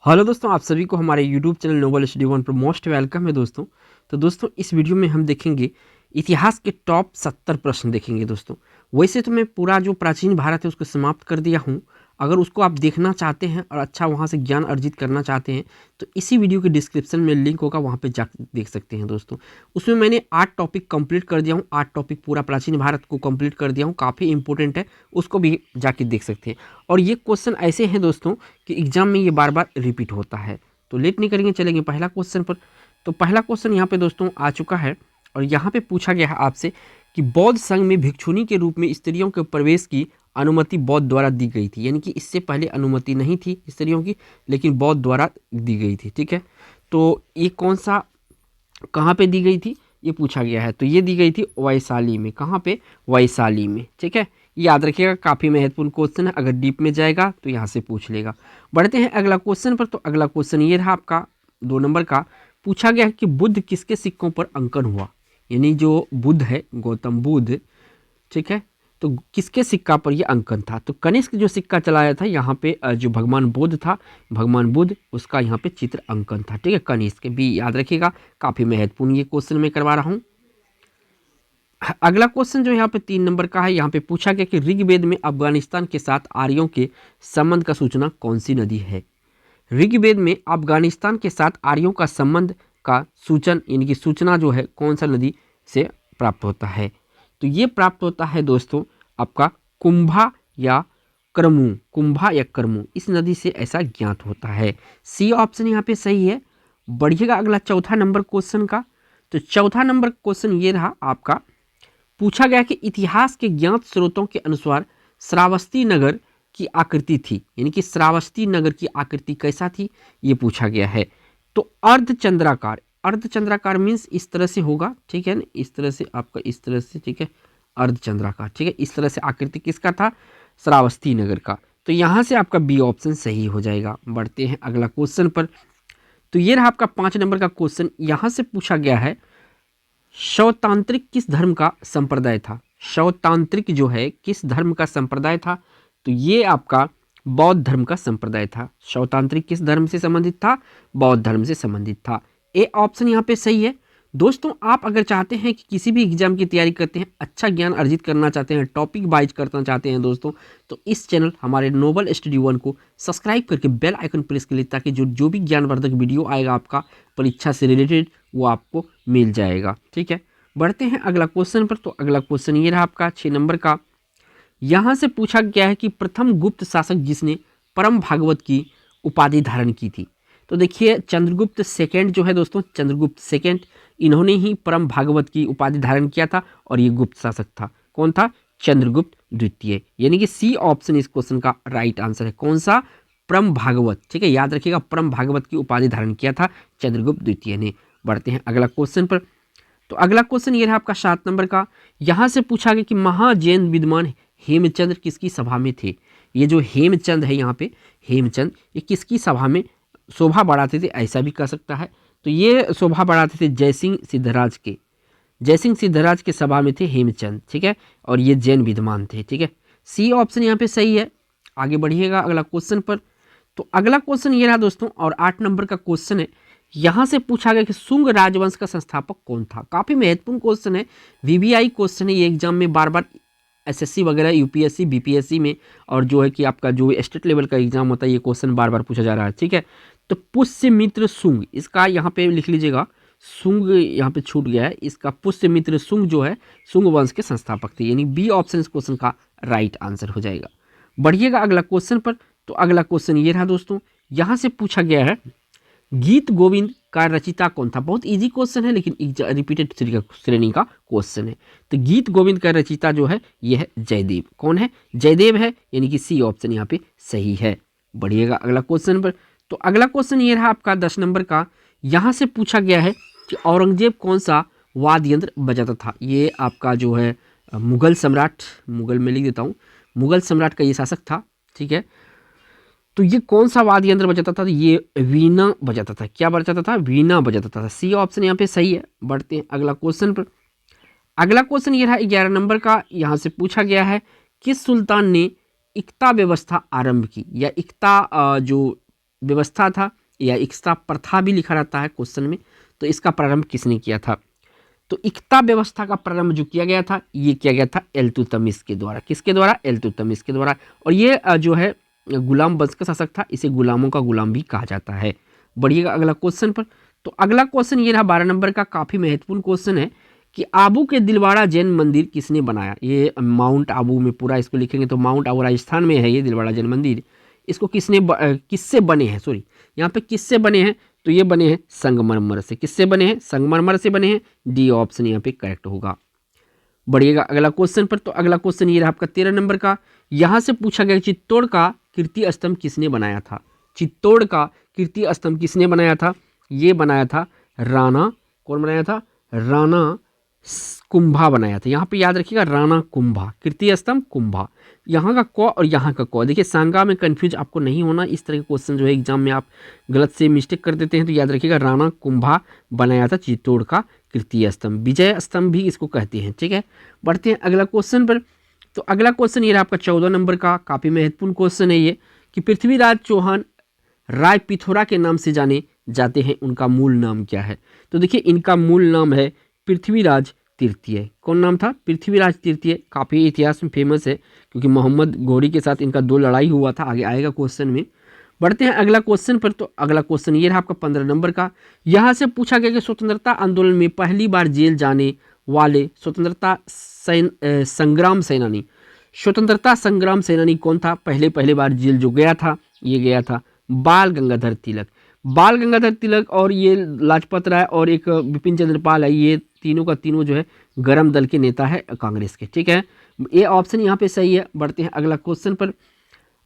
Hello दोस्तों, आप सभी को हमारे YouTube channel Noble Study One पर मोस्ट वेलकम है दोस्तों। तो दोस्तों इस वीडियो में हम देखेंगे इतिहास के टॉप 70 प्रश्न देखेंगे दोस्तों। वैसे तो मैं पूरा जो प्राचीन भारत है उसको समाप्त कर दिया हूँ। अगर उसको आप देखना चाहते हैं और अच्छा वहाँ से ज्ञान अर्जित करना चाहते हैं तो इसी वीडियो के डिस्क्रिप्शन में लिंक होगा, वहाँ पे जा देख सकते हैं दोस्तों। उसमें मैंने 8 टॉपिक कंप्लीट कर दिया हूँ, 8 टॉपिक पूरा प्राचीन भारत को कंप्लीट कर दिया हूँ, काफ़ी इंपॉर्टेंट है, उसको भी जाके देख सकते हैं। और ये क्वेश्चन ऐसे हैं दोस्तों कि एग्जाम में ये बार बार रिपीट होता है। तो लेट नहीं करेंगे, चलेंगे पहला क्वेश्चन पर। तो पहला क्वेश्चन यहाँ पे दोस्तों आ चुका है और यहाँ पे पूछा गया है आपसे कि बौद्ध संघ में भिक्षुनी के रूप में स्त्रियों के प्रवेश की अनुमति बौद्ध द्वारा दी गई थी। यानी कि इससे पहले अनुमति नहीं थी स्त्रियों की, लेकिन बौद्ध द्वारा दी गई थी। ठीक है, तो ये कौन सा कहाँ पे दी गई थी ये पूछा गया है। तो ये दी गई थी वैशाली में। कहाँ पे? वैशाली में। ठीक है, याद रखिएगा, काफ़ी महत्वपूर्ण क्वेश्चन है, अगर डीप में जाएगा तो यहाँ से पूछ लेगा। बढ़ते हैं अगला क्वेश्चन पर। तो अगला क्वेश्चन ये रहा आपका 2 नंबर का। पूछा गया है कि बुद्ध किसके सिक्कों पर अंकन हुआ। यानी जो बुद्ध है, गौतम बुद्ध, ठीक है, तो किसके सिक्का पर ये अंकन था। तो कनिष्क जो सिक्का चलाया था यहाँ पे जो भगवान बुद्ध था, भगवान बुद्ध, उसका यहाँ पे चित्र अंकन था। ठीक है, कनिष्क भी याद रखिएगा, काफ़ी महत्वपूर्ण ये क्वेश्चन मैं करवा रहा हूँ। अगला क्वेश्चन जो यहाँ पे 3 नंबर का है, यहाँ पे पूछा गया कि ऋग्वेद में अफगानिस्तान के साथ आर्यों के संबंध का सूचना कौन सी नदी है। ऋग्वेद में अफगानिस्तान के साथ आर्यों का संबंध का सूचन यानी कि सूचना जो है कौन सा नदी से प्राप्त होता है। तो ये प्राप्त होता है दोस्तों आपका कुंभा या करमू, कुंभा या करमू, इस नदी से ऐसा ज्ञात होता है। सी ऑप्शन यहाँ पे सही है। बढ़िएगा अगला चौथा नंबर क्वेश्चन का। तो चौथा नंबर क्वेश्चन ये रहा आपका। पूछा गया कि इतिहास के ज्ञात स्रोतों के अनुसार श्रावस्ती नगर की आकृति थी। यानी कि श्रावस्ती नगर की आकृति कैसा थी ये पूछा गया है। तो अर्धचंद्राकार, अर्धचंद्राकार मीन्स इस तरह से होगा। ठीक है ना, इस तरह से आपका, इस तरह से। ठीक है, अर्धचंद्राकार। ठीक है, इस तरह से आकृति किसका था? श्रावस्ती नगर का। तो यहाँ से आपका बी ऑप्शन सही हो जाएगा। बढ़ते हैं अगला क्वेश्चन पर। तो ये रहा आपका 5 नंबर का क्वेश्चन। यहाँ से पूछा गया है शवतांत्रिक किस धर्म का संप्रदाय था। शवतांत्रिक जो है किस धर्म का संप्रदाय था। तो ये आपका बौद्ध धर्म का संप्रदाय था। शवतांत्रिक किस धर्म से संबंधित था? बौद्ध धर्म से संबंधित था। ए ऑप्शन यहाँ पे सही है। दोस्तों आप अगर चाहते हैं कि किसी भी एग्जाम की तैयारी करते हैं, अच्छा ज्ञान अर्जित करना चाहते हैं, टॉपिक वाइज करना चाहते हैं दोस्तों, तो इस चैनल हमारे नोबल स्टडी वन को सब्सक्राइब करके बेल आइकन प्रेस कर ले, ताकि जो भी ज्ञानवर्धक वीडियो आएगा आपका परीक्षा से रिलेटेड, वो आपको मिल जाएगा। ठीक है, बढ़ते हैं अगला क्वेश्चन पर। तो अगला क्वेश्चन ये रहा आपका 6 नंबर का। यहाँ से पूछा गया है कि प्रथम गुप्त शासक जिसने परम भागवत की उपाधि धारण की थी। तो देखिए चंद्रगुप्त सेकेंड जो है दोस्तों, चंद्रगुप्त सेकेंड, इन्होंने ही परम भागवत की उपाधि धारण किया था और ये गुप्त शासक था। कौन था? चंद्रगुप्त द्वितीय। यानी कि सी ऑप्शन इस क्वेश्चन का राइट आंसर है। कौन सा? परम भागवत। ठीक है, याद रखिएगा, परम भागवत की उपाधि धारण किया था चंद्रगुप्त द्वितीय ने। बढ़ते हैं अगला क्वेश्चन पर। तो अगला क्वेश्चन ये रहा आपका 7 नंबर का। यहाँ से पूछा गया कि महाजैन विद्वान हेमचंद्र किसकी सभा में थे। ये जो हेमचंद है यहाँ पे, हेमचंद, ये किसकी सभा में शोभा बढ़ाते थे, ऐसा भी कह सकता है। तो ये शोभा बढ़ाते थे जयसिंह सिद्धराज के, जयसिंह सिद्धराज के सभा में थे हेमचंद। ठीक है, और ये जैन विद्वान थे। ठीक है, सी ऑप्शन यहाँ पे सही है। आगे बढ़िएगा अगला क्वेश्चन पर। तो अगला क्वेश्चन ये रहा दोस्तों और 8 नंबर का क्वेश्चन है। यहाँ से पूछा गया कि शुंग राजवंश का संस्थापक कौन था। काफ़ी महत्वपूर्ण क्वेश्चन है, वीवीआई क्वेश्चन है ये, एग्जाम में बार बार एसएससी वगैरह, यूपीएससी, बीपीएससी में, और जो है कि आपका जो स्टेट लेवल का एग्जाम होता है, ये क्वेश्चन बार बार पूछा जा रहा है। ठीक है, तो पुष्यमित्र शुंग, इसका यहाँ पे लिख लीजिएगा, शुंग यहाँ पे छूट गया है, इसका पुष्यमित्र शुंग जो है शुंग वंश के संस्थापक थे। यानी बी ऑप्शन इस क्वेश्चन का राइट आंसर हो जाएगा। बढ़िएगा अगला क्वेश्चन पर। तो अगला क्वेश्चन ये रहा दोस्तों। यहाँ से पूछा गया है गीत गोविंद का रचिता कौन था। बहुत इजी क्वेश्चन है, लेकिन रिपीटेड श्रेणी का क्वेश्चन है। तो गीत गोविंद का रचिता जो है ये है जयदेव। कौन है? जयदेव है। यानी कि सी ऑप्शन यहाँ पे सही है। बढ़िएगा अगला क्वेश्चन पर। तो अगला क्वेश्चन ये रहा आपका 10 नंबर का। यहाँ से पूछा गया है कि औरंगजेब कौन सा वाद्य यंत्र बजाता था। ये आपका जो है मुगल सम्राट, मुगल में लिख देता हूँ, मुगल सम्राट का ये शासक था। ठीक है, तो ये कौन सा वाद्य यंत्र बजाता था? ये वीणा बजाता था। क्या बजाता था? वीणा बजाता था। सी ऑप्शन यहाँ पे सही है। बढ़ते हैं अगला क्वेश्चन पर। अगला क्वेश्चन ये रहा 11 नंबर का। यहाँ से पूछा गया है किस सुल्तान ने इक्ता व्यवस्था आरंभ की, या इक्ता जो व्यवस्था था या इक्ता प्रथा भी लिखा रहता है क्वेश्चन में, तो इसका प्रारंभ किसने किया था? तो इक्ता व्यवस्था का प्रारंभ जो किया गया था ये किया गया था इल्तुतमिश के द्वारा। किसके द्वारा? इल्तुतमिश के द्वारा। और ये जो है गुलाम वंश का शासक था, इसे गुलामों का गुलाम भी कहा जाता है। बढ़िएगा अगला क्वेश्चन पर। तो अगला क्वेश्चन ये रहा 12 नंबर का, काफ़ी महत्वपूर्ण क्वेश्चन है कि आबू के दिलवाड़ा जैन मंदिर किसने बनाया? ये माउंट आबू में पूरा इसको लिखेंगे तो माउंट आबू राजस्थान में है ये दिलवाड़ा जैन मंदिर। इसको किससे बने हैं, सॉरी यहाँ पे किससे बने हैं? तो ये बने हैं संगमरमर से। किससे बने हैं? संगमरमर से बने हैं। डी ऑप्शन यहाँ पे करेक्ट होगा। बढ़िएगा अगला क्वेश्चन पर। तो अगला क्वेश्चन ये रहा आपका 13 नंबर का। यहाँ से पूछा गया चित्तौड़ का कीर्ति स्तंभ किसने बनाया था? चित्तौड़ का कीर्ति स्तंभ किसने बनाया था? ये बनाया था राणा, कौन बनाया था? राणा कुंभा बनाया था। यहाँ पे याद रखिएगा राणा कुंभा, कीर्ति स्तंभ कुंभा। यहाँ का क और यहाँ का क, देखिए सांगा में कंफ्यूज आपको नहीं होना। इस तरह के क्वेश्चन जो है एग्जाम में आप गलत से मिस्टेक कर देते हैं, तो याद रखिएगा राणा कुंभा बनाया था चित्तौड़ का कीर्ति स्तंभ। विजय स्तंभ भी इसको कहते हैं। ठीक है, बढ़ते हैं अगला क्वेश्चन पर। तो अगला क्वेश्चन ये रहा आपका 14 नंबर का, काफ़ी महत्वपूर्ण क्वेश्चन है ये कि पृथ्वीराज चौहान राय पिथौरा के नाम से जाने जाते हैं, उनका मूल नाम क्या है? तो देखिए इनका मूल नाम है पृथ्वीराज तृतीय। कौन नाम था? पृथ्वीराज तृतीय। काफ़ी इतिहास में फेमस है क्योंकि मोहम्मद गौरी के साथ इनका 2 लड़ाई हुआ था, आगे आएगा क्वेश्चन में। बढ़ते हैं अगला क्वेश्चन पर। तो अगला क्वेश्चन ये रहा आपका 15 नंबर का। यहाँ से पूछा गया कि स्वतंत्रता आंदोलन में पहली बार जेल जाने वाले स्वतंत्रता संग्राम सेनानी, स्वतंत्रता संग्राम सेनानी कौन था? पहले बार जेल जो गया था ये गया था बाल गंगाधर तिलक। बाल गंगाधर तिलक और ये लाजपत राय और एक बिपिन चंद्र पाल है, ये तीनों का तीनों जो है गरम दल के नेता है कांग्रेस के। ठीक है, ये ऑप्शन यहाँ पे सही है। बढ़ते हैं अगला क्वेश्चन पर।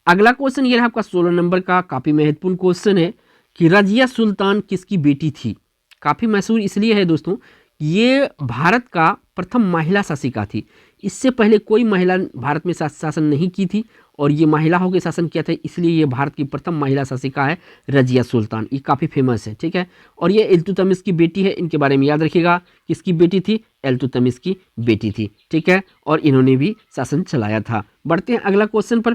अगला क्वेश्चन ये रहा आपका 16 नंबर का, काफ़ी महत्वपूर्ण क्वेश्चन है कि रजिया सुल्तान किसकी बेटी थी? काफ़ी मशहूर इसलिए है दोस्तों, ये भारत का प्रथम महिला शासिका थी। इससे पहले कोई महिला भारत में शासन नहीं की थी और ये महिला होकर शासन किया था, इसलिए ये भारत की प्रथम महिला शासिका है रजिया सुल्तान। ये काफ़ी फेमस है। ठीक है, और ये इल्तुतमिश की बेटी है। इनके बारे में याद रखिएगा, किसकी बेटी थी? इल्तुतमिश की बेटी थी। ठीक है, और इन्होंने भी शासन चलाया था। बढ़ते हैं अगला क्वेश्चन पर।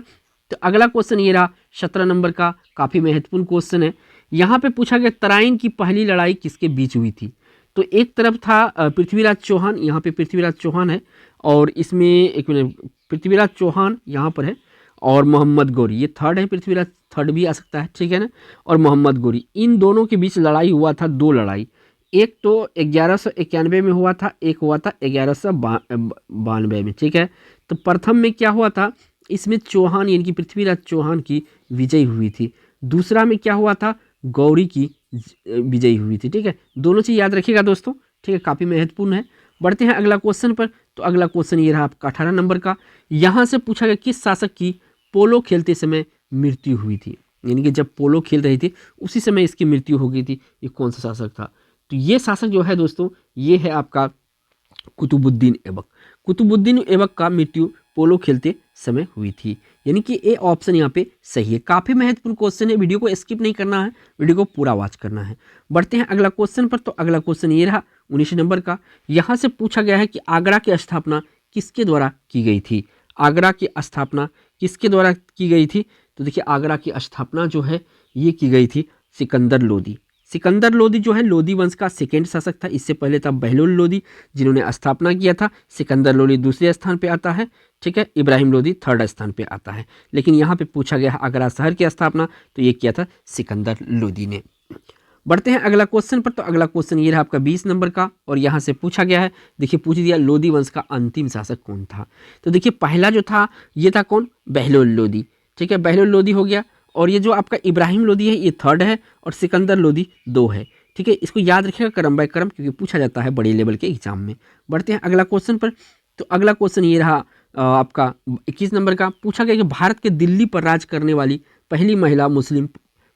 तो अगला क्वेश्चन ये रहा 17 नंबर का, काफ़ी महत्वपूर्ण क्वेश्चन है। यहाँ पे पूछा गया तराइन की पहली लड़ाई किसके बीच हुई थी? तो एक तरफ था पृथ्वीराज चौहान, यहाँ पे पृथ्वीराज चौहान है और इसमें एक मिनट, पृथ्वीराज चौहान यहाँ पर है और मोहम्मद गौरी, ये थर्ड है, पृथ्वीराज थर्ड भी आ सकता है। ठीक है ना, और मोहम्मद गौरी, इन दोनों के बीच लड़ाई हुआ था। 2 लड़ाई, एक तो 1191 में हुआ था, एक हुआ था 1192 में। ठीक है, तो प्रथम में क्या हुआ था? इसमें चौहान यानी कि पृथ्वीराज चौहान की विजय हुई थी। दूसरा में क्या हुआ था? गौरी की विजयी हुई थी। ठीक है, दोनों चीज़ याद रखिएगा दोस्तों। ठीक है, काफ़ी महत्वपूर्ण है। बढ़ते हैं अगला क्वेश्चन पर। तो अगला क्वेश्चन ये रहा आपका 18 नंबर का। यहाँ से पूछा गया किस शासक की पोलो खेलते समय मृत्यु हुई थी? यानी कि जब पोलो खेल रही थी उसी समय इसकी मृत्यु हो गई थी। ये कौन सा शासक था? तो ये शासक जो है दोस्तों, ये है आपका कुतुबुद्दीन ऐबक। कुतुबुद्दीन ऐबक का मृत्यु पोलो खेलते समय हुई थी, यानी कि ए ऑप्शन यहाँ पे सही है। काफ़ी महत्वपूर्ण क्वेश्चन है, वीडियो को स्किप नहीं करना है, वीडियो को पूरा वॉच करना है। बढ़ते हैं अगला क्वेश्चन पर। तो अगला क्वेश्चन ये रहा 19 नंबर का। यहाँ से पूछा गया है कि आगरा की स्थापना किसके द्वारा की गई थी? आगरा की स्थापना किसके द्वारा की गई थी? तो देखिए आगरा की स्थापना जो है ये की गई थी सिकंदर लोदी। सिकंदर लोदी जो है लोदी वंश का सेकेंड शासक था। इससे पहले था बहलोल लोदी जिन्होंने स्थापना किया था। सिकंदर लोदी दूसरे स्थान पे आता है। ठीक है, इब्राहिम लोदी थर्ड स्थान पे आता है। लेकिन यहाँ पे पूछा गया है आगरा शहर की स्थापना, तो ये किया था सिकंदर लोदी ने। बढ़ते हैं अगला क्वेश्चन पर। तो अगला क्वेश्चन ये रहा आपका 20 नंबर का और यहाँ से पूछा गया है, देखिए पूछ दिया लोदी वंश का अंतिम शासक कौन था? तो देखिए पहला जो था ये था कौन? बहलोल लोदी। ठीक है, बहलोल लोदी हो गया और ये जो आपका इब्राहिम लोदी है ये थर्ड है और सिकंदर लोदी 2 है। ठीक है, इसको याद रखिएगा क्रम बाय क्रम, क्योंकि पूछा जाता है बड़े लेवल के एग्जाम में। बढ़ते हैं अगला क्वेश्चन पर। तो अगला क्वेश्चन ये रहा आपका 21 नंबर का। पूछा गया कि भारत के दिल्ली पर राज करने वाली पहली महिला मुस्लिम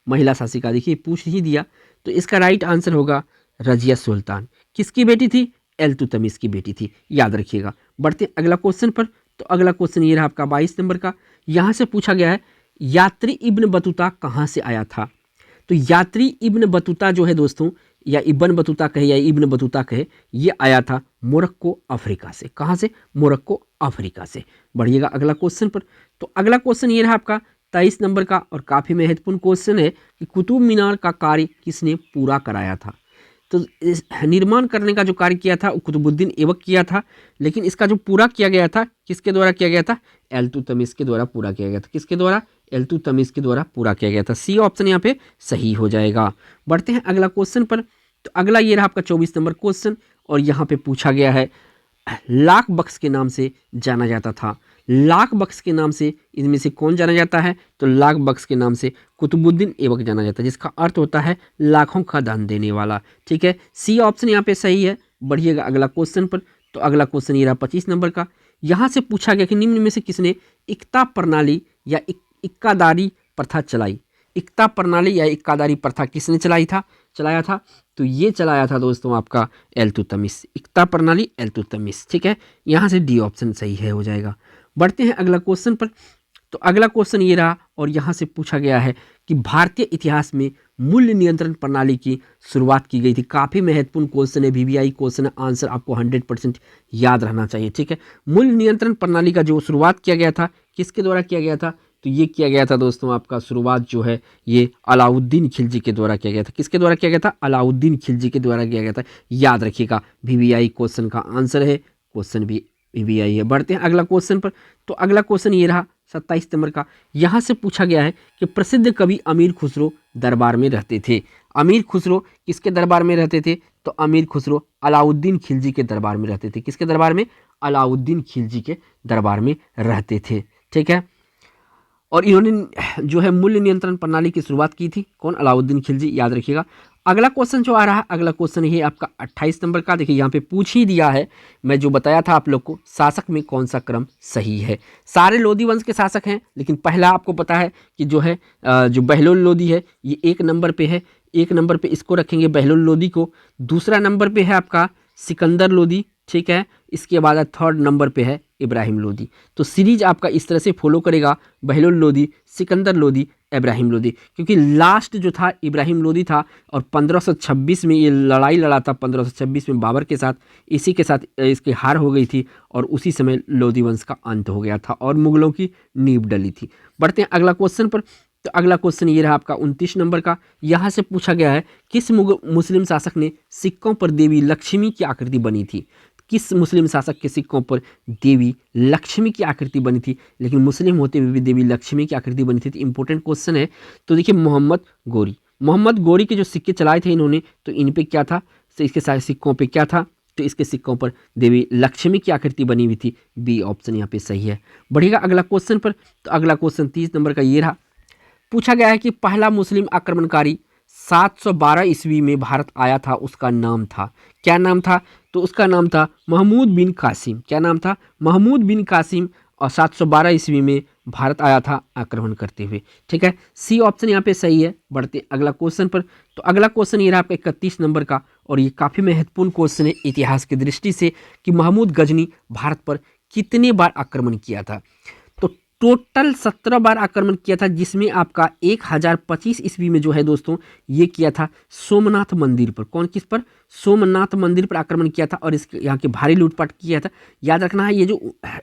महिला शासिका, देखिए पूछ ही दिया, तो इसका राइट आंसर होगा रजिया सुल्तान। किसकी बेटी थी? इल्तुतमिश की बेटी थी, याद रखिएगा। बढ़ते हैं अगला क्वेश्चन पर। तो अगला क्वेश्चन ये रहा आपका 22 नंबर का। यहाँ से पूछा गया है यात्री इब्न बतूता कहाँ से आया था? तो यात्री इब्न बतूता जो है दोस्तों, या इब्न बतूता कहे या इब्न बतूता कहे, ये आया था मोरक्को अफ्रीका से। कहाँ से? मोरक्को अफ्रीका से। बढ़िएगा अगला क्वेश्चन पर। तो अगला क्वेश्चन ये रहा आपका 23 नंबर का और काफ़ी महत्वपूर्ण क्वेश्चन है कि कुतुब मीनार का कार्य किसने पूरा कराया था। तो इस निर्माण करने का जो कार्य किया था वो कुतुबुद्दीन ऐबक किया था, लेकिन इसका जो पूरा किया गया था किसके द्वारा किया गया था, इल्तुतमिश के द्वारा पूरा किया गया था। किसके द्वारा, इल्तुतमिश के द्वारा पूरा किया गया था। सी ऑप्शन यहाँ पे सही हो जाएगा। बढ़ते हैं अगला क्वेश्चन पर। तो अगला ये रहा आपका 24 नंबर क्वेश्चन और यहाँ पे पूछा गया है लाख बख्श के नाम से जाना जाता था। लाख बख्श के नाम से इनमें से कौन जाना जाता है, तो लाख बख्श के नाम से कुतुबुद्दीन ऐबक जाना जाता है, जिसका अर्थ होता है लाखों का दान देने वाला। ठीक है, सी ऑप्शन यहाँ पे सही है। बढ़िएगा अगला क्वेश्चन पर। तो अगला क्वेश्चन ये रहा 25 नंबर का। यहाँ से पूछा गया कि निम्न में से किसने इक्ता प्रणाली या इक्कादारी प्रथा चलाई। इक्ता प्रणाली या इक्कादारी प्रथा किसने चलाया था, तो ये चलाया था दोस्तों आपका इल्तुतमिश। इक्ता प्रणाली इल्तुतमिश। ठीक है, यहाँ से डी ऑप्शन सही है हो जाएगा। बढ़ते हैं अगला क्वेश्चन पर। तो अगला क्वेश्चन ये रहा और यहाँ से पूछा गया है कि भारतीय इतिहास में मूल्य नियंत्रण प्रणाली की शुरुआत की गई थी। काफ़ी महत्वपूर्ण क्वेश्चन है, वीवीआई क्वेश्चन है, आंसर आपको 100% याद रहना चाहिए। ठीक है, मूल्य नियंत्रण प्रणाली का जो शुरुआत किया गया था किसके द्वारा किया गया था, तो ये किया गया था दोस्तों आपका शुरुआत जो है ये अलाउद्दीन खिलजी के द्वारा किया गया था। किसके द्वारा किया गया था, अलाउद्दीन खिलजी के द्वारा किया गया था। याद रखिएगा, वीवीआई क्वेश्चन का आंसर है, क्वेश्चन भी वीवीआई है। बढ़ते हैं अगला क्वेश्चन पर। तो अगला क्वेश्चन ये रहा 27 नंबर का। यहाँ से पूछा गया है कि प्रसिद्ध कवि अमीर खुसरो दरबार में रहते थे। अमीर खुसरो किसके दरबार में रहते थे, तो अमीर खुसरो अलाउद्दीन खिलजी के दरबार में रहते थे। किसके दरबार में, अलाउद्दीन खिलजी के दरबार में रहते थे। ठीक है, और इन्होंने जो है मूल्य नियंत्रण प्रणाली की शुरुआत की थी, कौन, अलाउद्दीन खिलजी। याद रखिएगा। अगला क्वेश्चन जो आ रहा है, अगला क्वेश्चन ये आपका 28 नंबर का। देखिए यहाँ पे पूछ ही दिया है, मैं जो बताया था आप लोग को, शासक में कौन सा क्रम सही है। सारे लोधी वंश के शासक हैं, लेकिन पहला आपको पता है कि जो है जो बहलोल लोधी है ये 1 नंबर पे है। 1 नंबर पे इसको रखेंगे बहलोल लोधी को। दूसरा नंबर पे है आपका सिकंदर लोधी। ठीक है, इसके बाद 3rd नंबर पे है इब्राहिम लोधी। तो सीरीज आपका इस तरह से फॉलो करेगा, बहलोल लोधी, सिकंदर लोधी, इब्राहिम लोधी, क्योंकि लास्ट जो था इब्राहिम लोधी था और 1526 में ये लड़ाई लड़ा था, 1526 में बाबर के साथ। इसी के साथ इसकी हार हो गई थी और उसी समय लोधी वंश का अंत हो गया था और मुगलों की नींव डली थी। बढ़ते हैं अगला क्वेश्चन पर। तो अगला क्वेश्चन ये रहा आपका 29 नंबर का। यहाँ से पूछा गया है किस मुस्लिम शासक ने सिक्कों पर देवी लक्ष्मी की आकृति बनी थी। किस मुस्लिम शासक के सिक्कों पर देवी लक्ष्मी की आकृति बनी थी, लेकिन मुस्लिम होते हुए भी देवी लक्ष्मी की आकृति बनी थी। तो इंपॉर्टेंट क्वेश्चन है। तो देखिए मोहम्मद गोरी के जो सिक्के चलाए थे इन्होंने, तो इन पे क्या था, तो इसके सारे सिक्कों पे क्या था, तो इसके सिक्कों पर देवी लक्ष्मी की आकृति बनी हुई थी। बी ऑप्शन यहाँ पे सही है। बढ़िएगा अगला क्वेश्चन पर। तो अगला क्वेश्चन 30 नंबर का ये रहा। पूछा गया है कि पहला मुस्लिम आक्रमणकारी 712 ईस्वी में भारत आया था, उसका नाम था, क्या नाम था, तो उसका नाम था महमूद बिन कासिम। क्या नाम था, महमूद बिन कासिम, और 712 ईस्वी में भारत आया था आक्रमण करते हुए। ठीक है, सी ऑप्शन यहाँ पे सही है। बढ़ते अगला क्वेश्चन पर। तो अगला क्वेश्चन ये रहा आपका 31 नंबर का और ये काफ़ी महत्वपूर्ण क्वेश्चन है इतिहास की दृष्टि से कि महमूद गजनी भारत पर कितने बार आक्रमण किया था। तो टोटल 17 बार आक्रमण किया था, जिसमें आपका 1025 ईस्वी में जो है दोस्तों ये किया था सोमनाथ मंदिर पर। कौन किस पर, सोमनाथ मंदिर पर आक्रमण किया था और इसके यहाँ के भारी लूटपाट किया था। याद रखना है, ये जो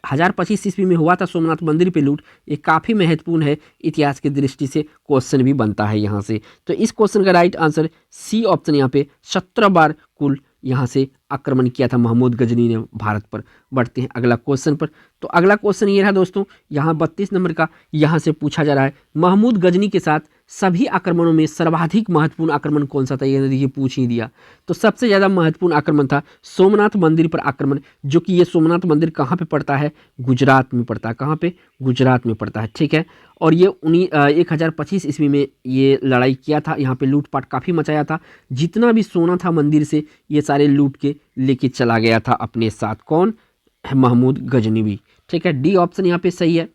1025 ईस्वी में हुआ था सोमनाथ मंदिर पे लूट, ये काफ़ी महत्वपूर्ण है इतिहास की दृष्टि से, क्वेश्चन भी बनता है यहाँ से। तो इस क्वेश्चन का राइट आंसर सी ऑप्शन यहाँ पे 17 बार कुल यहाँ से आक्रमण किया था महमूद गजनी ने भारत पर। बढ़ते हैं अगला क्वेश्चन पर। तो अगला क्वेश्चन ये रहा दोस्तों, यहाँ 32 नंबर का। यहाँ से पूछा जा रहा है महमूद गजनी के साथ सभी आक्रमणों में सर्वाधिक महत्वपूर्ण आक्रमण कौन सा था। ये देखिए पूछ ही दिया। तो सबसे ज़्यादा महत्वपूर्ण आक्रमण था सोमनाथ मंदिर पर आक्रमण, जो कि ये सोमनाथ मंदिर कहाँ पे पड़ता है, गुजरात में पड़ता है। कहाँ पे, गुजरात में पड़ता है। ठीक है, और ये 1025 ईस्वी में ये लड़ाई किया था, यहाँ पे लूटपाट काफ़ी मचाया था। जितना भी सोना था मंदिर से ये सारे लूट के लेके चला गया था अपने साथ। कौन, महमूद गजनवी। ठीक है, डी ऑप्शन यहाँ पे सही है।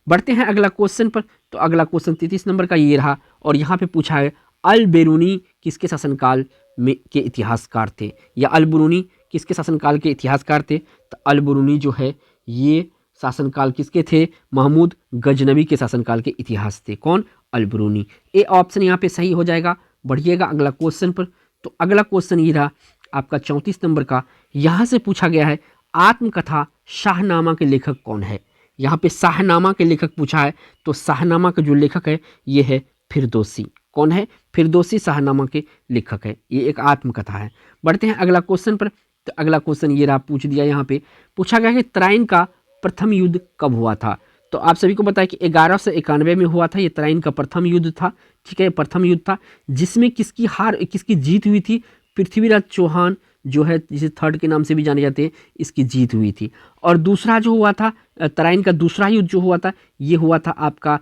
बढ़ते हैं अगला क्वेश्चन पर। तो अगला क्वेश्चन 33 नंबर का ये रहा और यहाँ पे पूछा है अल बेरूनी किसके शासनकाल में के इतिहासकार थे, या अल बरूनी किसके शासनकाल के इतिहासकार थे। तो अल बरूनी जो है ये शासनकाल किसके थे, महमूद गजनवी के शासनकाल के इतिहास थे। कौन, अल बरूनी। ए ऑप्शन यहाँ पे सही हो जाएगा। बढ़िएगा अगला क्वेश्चन पर। तो अगला क्वेश्चन ये रहा आपका 34 नंबर का। यहाँ से पूछा गया है आत्मकथा शाहनामा के लेखक कौन है। यहाँ पे शाहनामा के लेखक पूछा है, तो शाहनामा का जो लेखक है ये है फिरदौसी। कौन है? फिरदौसी शाहनामा के लेखक है। ये एक आत्मकथा है। बढ़ते हैं अगला क्वेश्चन पर। तो अगला क्वेश्चन ये रहा, पूछ दिया यहाँ पे, पूछा गया कि तराइन का प्रथम युद्ध कब हुआ था? तो आप सभी को पता है कि 1191 में हुआ था ये तराइन का प्रथम युद्ध था। ठीक है, प्रथम युद्ध था जिसमें किसकी जीत हुई थी? पृथ्वीराज चौहान जो है, जिसे थर्ड के नाम से भी जाने जाते हैं, इसकी जीत हुई थी। और दूसरा जो हुआ था, तराइन का दूसरा युद्ध जो हुआ था, ये हुआ था आपका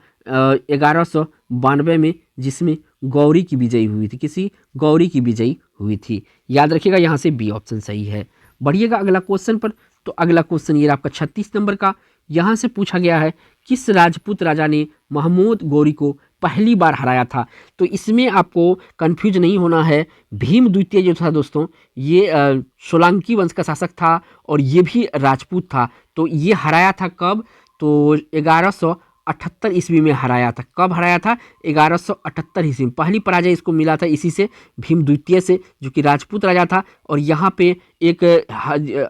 1192 में, जिसमें गौरी की विजयी हुई थी। किसी? गौरी की विजयी हुई थी। याद रखिएगा, यहाँ से बी ऑप्शन सही है। बढ़िएगा अगला क्वेश्चन पर। तो अगला क्वेश्चन ये आपका 36 नंबर का। यहाँ से पूछा गया है, किस राजपूत राजा ने महमूद गौरी को पहली बार हराया था? तो इसमें आपको कंफ्यूज नहीं होना है। भीम द्वितीय जो था दोस्तों, ये सोलंकी वंश का शासक था और ये भी राजपूत था। तो ये हराया था कब? तो 1178 ईस्वी में हराया था। कब हराया था? 1178 ईस्वी में। पहली पराजय इसको मिला था इसी से, भीम द्वितीय से, जो कि राजपूत राजा था। और यहाँ पे एक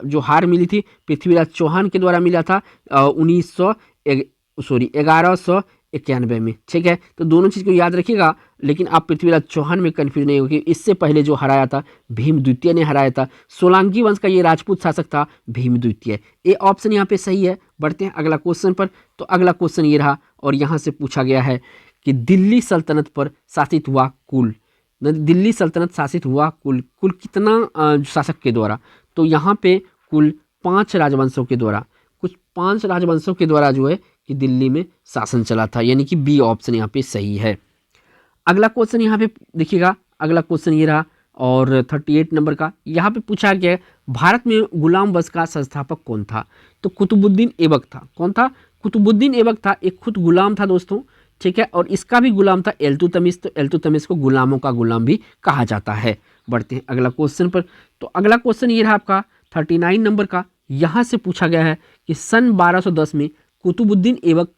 जो हार मिली थी पृथ्वीराज चौहान के द्वारा मिला था 1191 में। ठीक है, तो दोनों चीज़ को याद रखिएगा, लेकिन आप पृथ्वीराज चौहान में कंफ्यूज नहीं होगी। इससे पहले जो हराया था भीम द्वितीय ने हराया था। सोलंकी वंश का ये राजपूत शासक था भीम द्वितीय। ए ऑप्शन यहाँ पे सही है। बढ़ते हैं अगला क्वेश्चन पर। तो अगला क्वेश्चन ये रहा, और यहाँ से पूछा गया है कि दिल्ली सल्तनत पर शासित हुआ कुल दिल्ली सल्तनत शासित हुआ कुल कितना शासक के द्वारा? तो यहाँ पे कुल 5 राजवंशों के द्वारा, कुछ 5 राजवंशों के द्वारा जो है कि दिल्ली में शासन चला था, यानी कि बी ऑप्शन यहाँ पे सही है। अगला क्वेश्चन यहाँ पे देखिएगा, अगला क्वेश्चन ये रहा और 38 नंबर का। यहाँ पे पूछा गया, भारत में गुलाम वंश का संस्थापक कौन था? तो कुतुबुद्दीन ऐबक था। कौन था? कुतुबुद्दीन ऐबक था। एक खुद गुलाम था दोस्तों। ठीक है, और इसका भी गुलाम था इल्तुतमिश। तो इल्तुतमिश को गुलामों का गुलाम भी कहा जाता है। बढ़ते हैं अगला क्वेश्चन पर। तो अगला क्वेश्चन ये रहा आपका 39 नंबर का। यहाँ से पूछा गया है कि सन 1210 में कुतुबुद्दीन ऐबक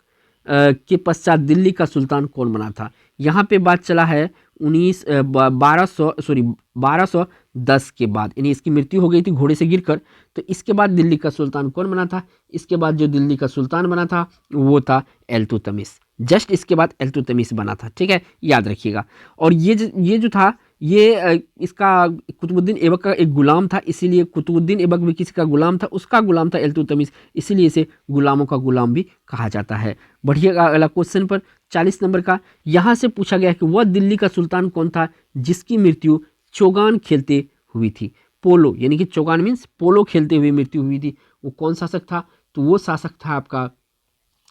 के पश्चात दिल्ली का सुल्तान कौन बना था? यहाँ पे बात चला है 1210 के बाद, यानी इसकी मृत्यु हो गई थी घोड़े से गिरकर। तो इसके बाद दिल्ली का सुल्तान कौन बना था? इसके बाद जो दिल्ली का सुल्तान बना था वो था इल्तुतमिश। जस्ट इसके बाद इल्तुतमिश बना था। ठीक है, याद रखिएगा। और ये जो था, ये इसका कुतुबुद्दीन ऐबक का एक गुलाम था, इसीलिए कुतुबुद्दीन ऐबक भी किसी का गुलाम था, उसका गुलाम था इल्तुतमिश, इसीलिए इसे गुलामों का गुलाम भी कहा जाता है। बढ़िएगा अगला क्वेश्चन पर। 40 नंबर का। यहाँ से पूछा गया कि वह दिल्ली का सुल्तान कौन था जिसकी मृत्यु चौगान खेलते हुई थी? पोलो, यानी कि चौगान मीन्स पोलो खेलते हुए मृत्यु हुई थी। वो कौन शासक था? तो वो शासक था आपका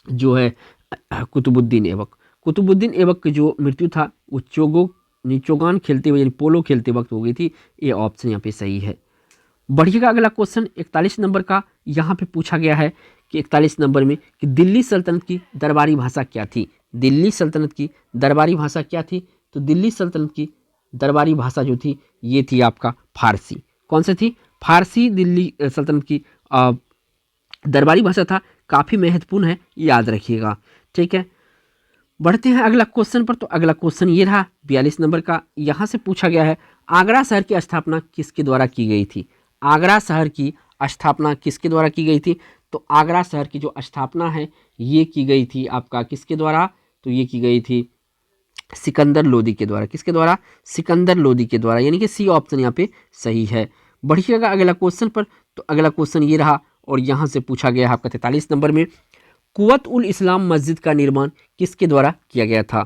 जो है कुतुबुद्दीन ऐबक। कुतुबुद्दीन ऐबक की जो मृत्यु था वो चौगान खेलते हुए, यानी पोलो खेलते वक्त हो गई थी। ये ऑप्शन यहाँ पे सही है। बढ़िएगा अगला क्वेश्चन 41 नंबर का। यहाँ पे पूछा गया है कि 41 नंबर में कि दिल्ली सल्तनत की दरबारी भाषा क्या थी? दिल्ली सल्तनत की दरबारी भाषा क्या थी? तो दिल्ली सल्तनत की दरबारी भाषा जो थी ये थी आपका फारसी। कौन सी थी? फारसी दिल्ली सल्तनत की दरबारी भाषा था। काफ़ी महत्वपूर्ण है, याद रखिएगा। ठीक है, बढ़ते हैं अगला क्वेश्चन पर। तो अगला क्वेश्चन ये रहा 42 नंबर का। यहाँ से पूछा गया है, आगरा शहर की स्थापना किसके द्वारा की गई थी? आगरा शहर की स्थापना किसके द्वारा की गई थी? तो आगरा शहर की जो स्थापना है ये की गई थी आपका किसके द्वारा? तो ये की गई थी सिकंदर लोदी के द्वारा। किसके द्वारा? सिकंदर लोदी के द्वारा, यानी कि सी ऑप्शन यहाँ पे सही है। बढ़िएगा अगला क्वेश्चन पर। तो अगला क्वेश्चन ये रहा, और यहाँ से पूछा गया है आपका 43 नंबर में, कुव्वत उल इस्लाम मस्जिद का निर्माण किसके द्वारा किया गया था?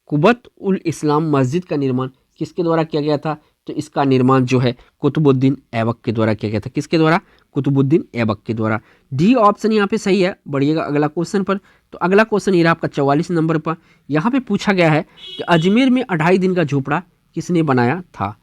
कुव्वत उल इस्लाम मस्जिद का निर्माण किसके द्वारा किया गया था? तो इसका निर्माण जो है कुतुबुद्दीन ऐबक के द्वारा किया गया था। किसके द्वारा? कुतुबुद्दीन ऐबक के द्वारा। डी ऑप्शन यहाँ पे सही है। बढ़िएगा अगला क्वेश्चन पर। तो अगला क्वेश्चन ये रहा आपका 44 नंबर पर। यहाँ पे पूछा गया है कि अजमेर में 2.5 दिन का झोपड़ा किसने बनाया था?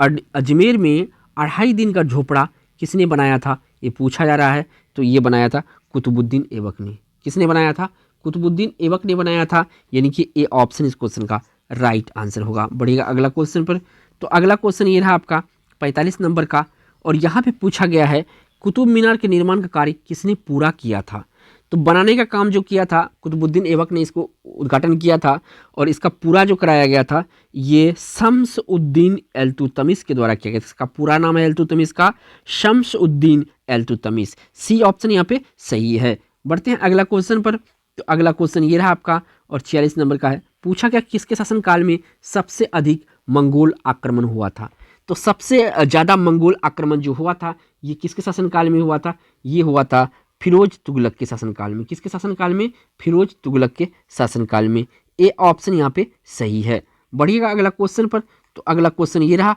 अजमेर में 2.5 दिन का झोपड़ा किसने बनाया था, ये पूछा जा रहा है। तो ये बनाया था कुतुबुद्दीन ऐबक ने। किसने बनाया था? कुतुबुद्दीन ऐबक ने बनाया था, यानी कि ए ऑप्शन इस क्वेश्चन का राइट आंसर होगा। बढ़िएगा अगला क्वेश्चन पर। तो अगला क्वेश्चन ये रहा आपका 45 नंबर का, और यहाँ पे पूछा गया है कुतुब मीनार के निर्माण का कार्य किसने पूरा किया था? तो बनाने का काम जो किया था कुतुबुद्दीन ऐबक ने, इसको उद्घाटन किया था, और इसका पूरा जो कराया गया था ये शम्स उद्दीन इल्तुतमिश के द्वारा किया गया था। इसका पूरा नाम है इल्तुतमिश का शम्स उद्दीन इल्तुतमिश। सी ऑप्शन यहाँ पे सही है। बढ़ते हैं अगला क्वेश्चन पर। तो अगला क्वेश्चन ये रहा आपका और 46 नंबर का है। पूछा गया किसके शासनकाल में सबसे अधिक मंगोल आक्रमण हुआ था। तो सबसे ज़्यादा मंगोल आक्रमण जो हुआ था ये किसके शासनकाल में हुआ था, ये हुआ था फिरोज तुगलक के शासनकाल में। किसके शासनकाल में, फिरोज तुगलक के शासनकाल में। ए ऑप्शन यहाँ पे सही है। बढ़िएगा अगला क्वेश्चन पर। तो अगला क्वेश्चन ये रहा।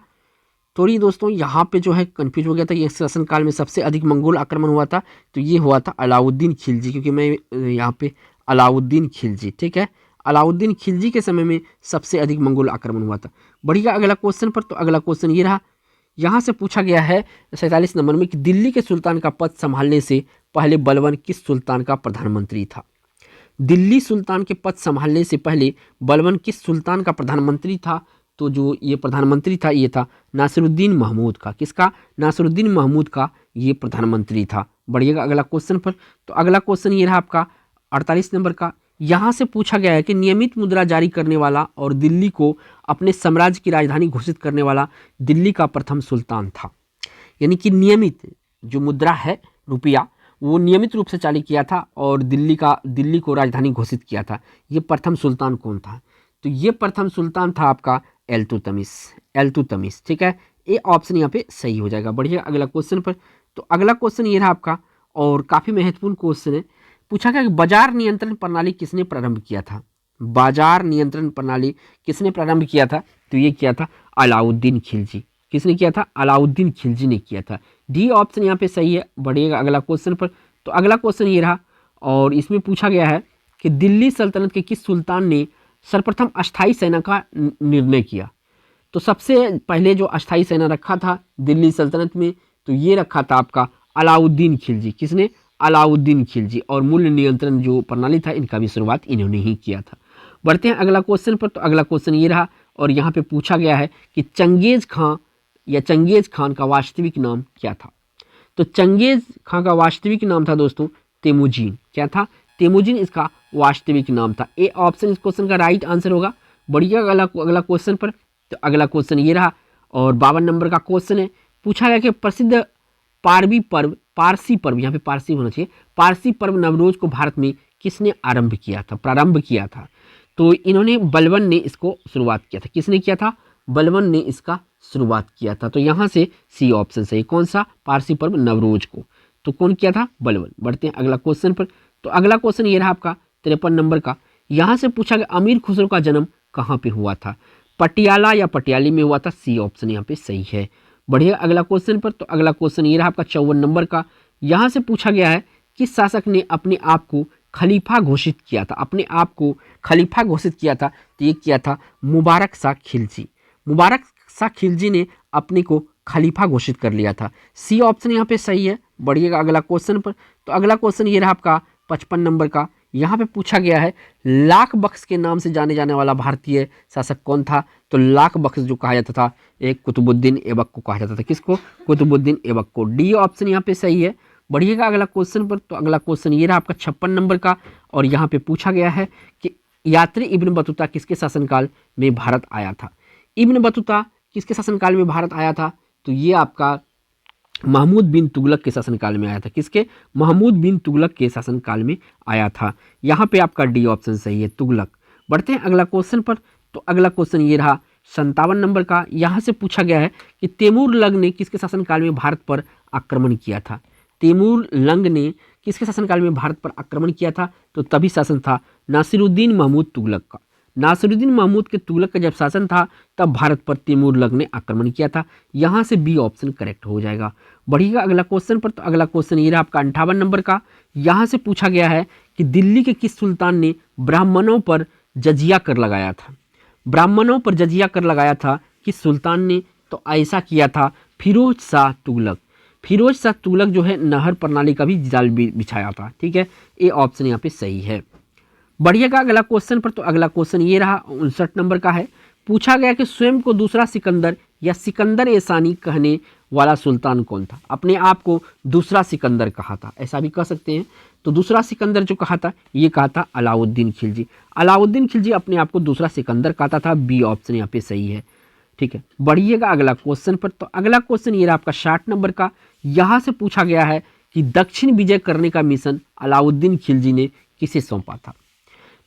थोड़ी दोस्तों यहाँ पे जो है कंफ्यूज हो गया था, ये शासनकाल में सबसे अधिक मंगोल आक्रमण हुआ था तो ये हुआ था अलाउद्दीन खिलजी, क्योंकि मैं यहाँ पे अलाउद्दीन खिलजी, ठीक है, अलाउद्दीन खिलजी के समय में सबसे अधिक मंगोल आक्रमण हुआ था। बढ़िएगा अगला क्वेश्चन पर। तो अगला क्वेश्चन ये रहा। यहाँ से पूछा गया है 47 नंबर में कि दिल्ली के सुल्तान का पद संभालने से पहले बलबन किस सुल्तान का प्रधानमंत्री था। दिल्ली सुल्तान के पद संभालने से पहले बलबन किस सुल्तान का प्रधानमंत्री था। तो जो ये प्रधानमंत्री था ये था नासिरुद्दीन महमूद का। किसका, नासिरुद्दीन महमूद का ये प्रधानमंत्री था। बढ़िएगा अगला क्वेश्चन पर। तो अगला क्वेश्चन ये रहा आपका 48 नंबर का। यहाँ से पूछा गया है कि नियमित मुद्रा जारी करने वाला और दिल्ली को अपने साम्राज्य की राजधानी घोषित करने वाला दिल्ली का प्रथम सुल्तान था। यानी कि नियमित जो मुद्रा है रुपया वो नियमित रूप से जारी किया था और दिल्ली को राजधानी घोषित किया था। ये प्रथम सुल्तान कौन था। तो ये प्रथम सुल्तान था आपका इल्तुतमिश, ठीक है। ए ऑप्शन यहाँ पे सही हो जाएगा। बढ़िया अगला क्वेश्चन पर। तो अगला क्वेश्चन ये रहा आपका और काफ़ी महत्वपूर्ण क्वेश्चन है। पूछा गया कि बाजार नियंत्रण प्रणाली किसने प्रारंभ किया था। बाजार नियंत्रण प्रणाली किसने प्रारंभ किया था। तो ये किया था अलाउद्दीन खिलजी। किसने किया था, अलाउद्दीन खिलजी ने किया था। डी ऑप्शन यहाँ पे सही है। बढ़िएगा अगला क्वेश्चन पर। तो अगला क्वेश्चन ये रहा और इसमें पूछा गया है कि दिल्ली सल्तनत के किस सुल्तान ने सर्वप्रथम अस्थाई सेना का निर्णय किया। तो सबसे पहले जो अस्थाई सेना रखा था दिल्ली सल्तनत में तो ये रखा था आपका अलाउद्दीन खिलजी। किसने, अलाउद्दीन खिलजी। और मूल्य नियंत्रण जो प्रणाली था इनका भी शुरुआत इन्होंने ही किया था। बढ़ते हैं अगला क्वेश्चन पर। तो अगला क्वेश्चन ये रहा और यहाँ पे पूछा गया है कि चंगेज खान का वास्तविक नाम क्या था। तो चंगेज खान का वास्तविक नाम था दोस्तों तेमुजीन। क्या था, तेमुजीन इसका वास्तविक नाम था। ए ऑप्शन इस क्वेश्चन का राइट आंसर होगा। बढ़िया अगला क्वेश्चन पर। तो अगला क्वेश्चन ये रहा और 52 नंबर का क्वेश्चन है। पूछा गया कि प्रसिद्ध पारसी पर्व, यहाँ पे पारसी होना चाहिए, पारसी पर्व नवरोज को भारत में किसने प्रारंभ किया था। तो इन्होंने बलबन ने इसको शुरुआत किया था। किसने किया था, बलबन ने इसका शुरुआत किया था। तो यहाँ से सी ऑप्शन सही। कौन सा, पारसी पर्व नवरोज को। तो कौन किया था, बलबन। बढ़ते हैं अगला क्वेश्चन पर। तो अगला क्वेश्चन ये रहा आपका 53 नंबर का। यहाँ से पूछा गया अमीर खुसरो का जन्म कहाँ पे हुआ था। पटियाला या पटियाली में हुआ था। सी ऑप्शन यहाँ पे सही है। बढ़िया अगला क्वेश्चन पर। तो अगला क्वेश्चन ये रहा आपका 54 नंबर का। यहाँ से पूछा गया है किस शासक ने अपने आप को खलीफा घोषित किया था। अपने आप को खलीफा घोषित किया था तो ये किया था मुबारक शाह खिलजी। मुबारक शाह खिलजी ने अपने को खलीफा घोषित कर लिया था। सी ऑप्शन यहाँ पे सही है। बढ़िएगा अगला क्वेश्चन पर। तो अगला क्वेश्चन ये रहा आपका 55 नंबर का। यहाँ पे पूछा गया है लाख बख्श के नाम से जाने जाने वाला भारतीय शासक कौन था। तो लाख बख्श जो कहा जाता था एक कुतुबुद्दीन ऐबक को कहा जाता था। किसको, कुतुबुद्दीन ऐबक को। डी ऑप्शन यहाँ पे सही है। बढ़िएगा अगला क्वेश्चन पर। तो अगला क्वेश्चन ये रहा आपका 56 नंबर का और यहाँ पे पूछा गया है कि यात्री इब्न बतूता किसके शासनकाल में भारत आया था। इब्न बतूता किसके शासनकाल में भारत आया था। तो ये आपका महमूद बिन तुगलक के शासनकाल में आया था। किसके, महमूद बिन तुगलक के शासनकाल में आया था। यहाँ पे आपका डी ऑप्शन सही है, तुगलक। बढ़ते हैं अगला क्वेश्चन पर। तो अगला क्वेश्चन ये रहा 57 नंबर का। यहाँ से पूछा गया है कि तैमूर लंग ने किसके शासनकाल में भारत पर आक्रमण किया था। तैमूर लंग ने किसके शासनकाल में भारत पर आक्रमण किया था। तो तभी शासन था नासिरुद्दीन महमूद तुगलक का। नासिरुद्दीन महमूद के तुगलक का जब शासन था तब भारत पर तैमूर लंग ने आक्रमण किया था। यहाँ से बी ऑप्शन करेक्ट हो जाएगा। बढ़िएगा अगला क्वेश्चन पर। तो अगला क्वेश्चन ये रहा आपका 58 नंबर का। यहाँ से पूछा गया है कि दिल्ली के किस सुल्तान ने ब्राह्मणों पर जजिया कर लगाया था। ब्राह्मणों पर जजिया कर लगाया था किस सुल्तान ने। तो ऐसा किया था फिरोज शाह तुगलक। फिरोज शाह तुगलक जो है नहर प्रणाली का भी जाल बिछाया था। ठीक है, ये ऑप्शन यहाँ पे सही है। बढ़िएगा अगला क्वेश्चन पर। तो अगला क्वेश्चन ये रहा 59 नंबर का है। पूछा गया कि स्वयं को दूसरा सिकंदर या सिकंदर ए सानी कहने वाला सुल्तान कौन था। अपने आप को दूसरा सिकंदर कहा था, ऐसा भी कह सकते हैं। तो दूसरा सिकंदर जो कहा था ये कहा था अलाउद्दीन खिलजी। अलाउद्दीन खिलजी अपने आप को दूसरा सिकंदर कहता था। बी ऑप्शन यहाँ पे सही है। ठीक है, बढ़िएगा अगला क्वेश्चन पर। तो अगला क्वेश्चन ये रहा आपका 60 नंबर का। यहाँ से पूछा गया है कि कि दक्षिण विजय करने का मिशन अलाउद्दीन खिलजी ने किसे सौंपा था?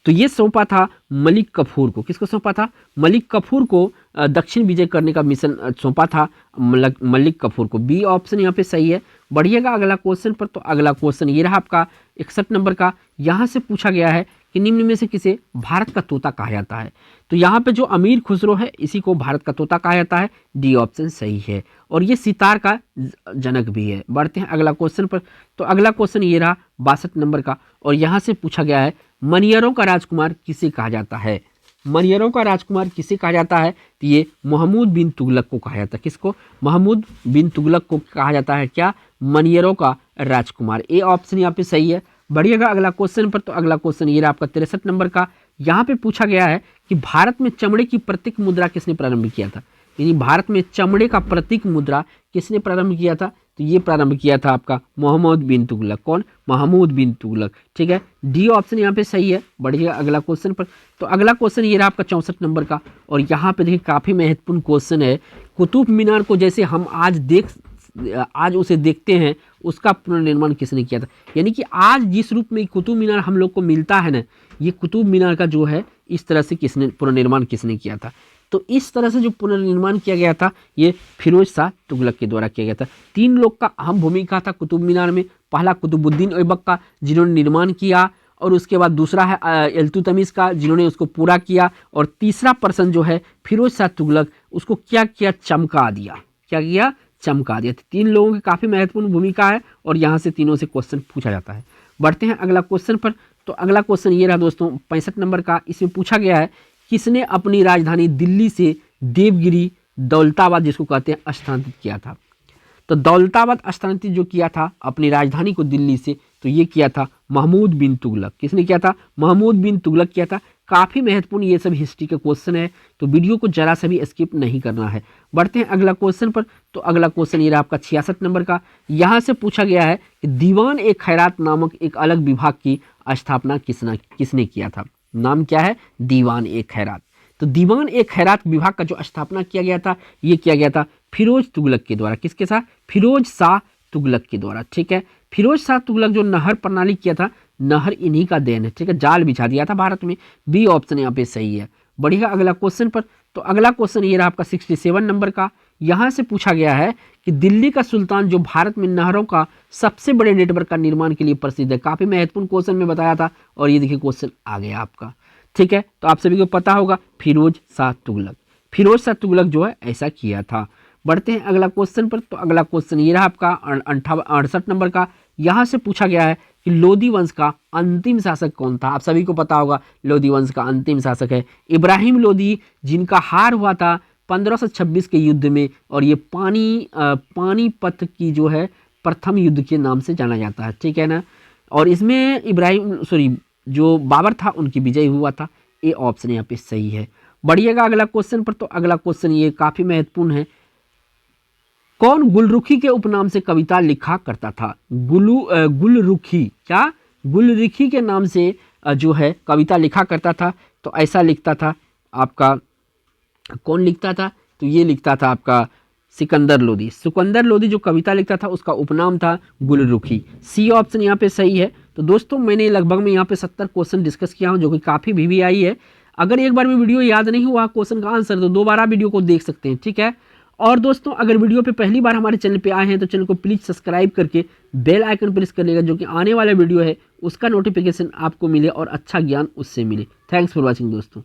तो ये सौंपा था मलिक कफूर को। किसको सौंपा था? मलिक कफूर को दक्षिण विजय करने का मिशन सौंपा था मलिक कफूर को। बी ऑप्शन यहाँ पे सही है। बढ़िएगा अगला क्वेश्चन पर। तो अगला क्वेश्चन ये रहा आपका 61 नंबर का। यहाँ से पूछा गया है कि निम्न में से किसे भारत का तोता कहा जाता है? तो यहाँ पे जो अमीर खुसरो है इसी को भारत का तोता कहा जाता है। डी ऑप्शन सही है और ये सितार का जनक भी है। बढ़ते हैं अगला क्वेश्चन पर। तो अगला क्वेश्चन ये रहा 62 नंबर का और यहाँ से पूछा गया है मनियरों का राजकुमार किसे कहा जाता है? मनियरों का राजकुमार किसे कहा जाता है? तो ये महमूद बिन तुगलक को कहा जाता है। किसको? महमूद बिन तुगलक को कहा जाता है क्या? मनियरों का राजकुमार। ए ऑप्शन यहाँ पे सही है। बढ़िएगा अगला क्वेश्चन पर। तो अगला क्वेश्चन ये रहा आपका 63 नंबर का। यहाँ पे पूछा गया है कि भारत में चमड़े की प्रतीक मुद्रा किसने प्रारंभ किया था? यानी भारत में चमड़े का प्रतीक मुद्रा किसने प्रारंभ किया था? तो ये प्रारंभ किया था आपका महमूद बिन तुगलक। कौन? महमूद बिन तुगलक। ठीक है, डी ऑप्शन यहाँ पे सही है। बढ़िएगा अगला क्वेश्चन पर। तो अगला क्वेश्चन ये रहा आपका 64 नंबर का और यहाँ पे देखिए काफ़ी महत्वपूर्ण क्वेश्चन है। कुतुब मीनार को जैसे हम आज उसे देखते हैं उसका पुनर्निर्माण किसने किया था? यानी कि आज जिस रूप में कुतुब मीनार हम लोग को मिलता है ना, ये कुतुब मीनार का जो है इस तरह से पुनर्निर्माण किसने किया था? तो इस तरह से जो पुनर्निर्माण किया गया था ये फिरोज शाह तुगलक के द्वारा किया गया था। 3 लोग का अहम भूमिका था कुतुब मीनार में। पहला कुतुबुद्दीन ऐबक का जिन्होंने निर्माण किया और उसके बाद दूसरा है इल्तुतमिश का जिन्होंने उसको पूरा किया और तीसरा पर्सन जो है फिरोज शाह तुगलक उसको क्या किया? चमका दिया। क्या किया? चमका दिया। 3 लोगों की काफ़ी महत्वपूर्ण भूमिका है और यहाँ से तीनों से क्वेश्चन पूछा जाता है। बढ़ते हैं अगला क्वेश्चन पर। तो अगला क्वेश्चन ये रहा दोस्तों 65 नंबर का। इसमें पूछा गया है किसने अपनी राजधानी दिल्ली से देवगिरी दौलताबाद जिसको कहते हैं स्थानांतरित किया था? तो दौलताबाद स्थानांतरित जो किया था अपनी राजधानी को दिल्ली से, तो ये किया था महमूद बिन तुगलक। किसने किया था? महमूद बिन तुगलक किया था। काफ़ी महत्वपूर्ण ये सब हिस्ट्री के क्वेश्चन है तो वीडियो को जरा सा भी स्किप नहीं करना है। बढ़ते हैं अगला क्वेश्चन पर। तो अगला क्वेश्चन ये रहा आपका 66 नंबर का। यहाँ से पूछा गया है कि दीवान ए खैरात नामक एक अलग विभाग की स्थापना किसने किया था? नाम क्या है? दीवान ए खैरात। तो दीवान ए खैरात विभाग का जो स्थापना किया गया था ये किया गया था फिरोज तुगलक के द्वारा। किसके साथ? फिरोज शाह तुगलक के द्वारा। ठीक है, फिरोज शाह तुगलक जो नहर प्रणाली किया था, नहर इन्हीं का देन है। ठीक है, जाल बिछा दिया था भारत में। बी ऑप्शन यहाँ पे सही है। बढ़िया अगला क्वेश्चन पर। तो अगला क्वेश्चन ये रहा आपका 67 नंबर का। यहाँ से पूछा गया है कि दिल्ली का सुल्तान जो भारत में नहरों का सबसे बड़े नेटवर्क का निर्माण के लिए प्रसिद्ध है। काफ़ी महत्वपूर्ण क्वेश्चन में बताया था और ये देखिए क्वेश्चन आ गया आपका। ठीक है, तो आप सभी को पता होगा फिरोज शाह तुगलक। फिरोज शाह तुगलक जो है ऐसा किया था। बढ़ते हैं अगला क्वेश्चन पर। तो अगला क्वेश्चन ये रहा आपका 68 नंबर का। यहाँ से पूछा गया है कि लोदी वंश का अंतिम शासक कौन था? आप सभी को पता होगा लोदी वंश का अंतिम शासक है इब्राहिम लोदी, जिनका हार हुआ था 1526 के युद्ध में और ये पानीपत की जो है प्रथम युद्ध के नाम से जाना जाता है। ठीक है ना, और इसमें जो बाबर था उनकी विजय हुआ था। ए ऑप्शन यहाँ पे सही है। बढ़िएगा अगला क्वेश्चन पर। तो अगला क्वेश्चन ये काफ़ी महत्वपूर्ण है। कौन गुलरुखी के उपनाम से कविता लिखा करता था? गुलरुखी क्या? गुलरुखी के नाम से जो है कविता लिखा करता था। तो ऐसा लिखता था आपका, कौन लिखता था? तो ये लिखता था आपका सिकंदर लोदी। सिकंदर लोदी जो कविता लिखता था उसका उपनाम था गुलरुखी। सी ऑप्शन यहाँ पे सही है। तो दोस्तों मैंने लगभग में यहाँ पे 70 क्वेश्चन डिस्कस किया हूँ जो कि काफ़ी VVI है। अगर एक बार में वीडियो याद नहीं हुआ क्वेश्चन का आंसर तो दोबारा वीडियो को देख सकते हैं। ठीक है, और दोस्तों अगर वीडियो पे पहली बार हमारे चैनल पे आए हैं तो चैनल को प्लीज़ सब्सक्राइब करके बेल आइकन प्रेस कर लेगा, जो कि आने वाला वीडियो है उसका नोटिफिकेशन आपको मिले और अच्छा ज्ञान उससे मिले। थैंक्स फॉर वॉचिंग दोस्तों।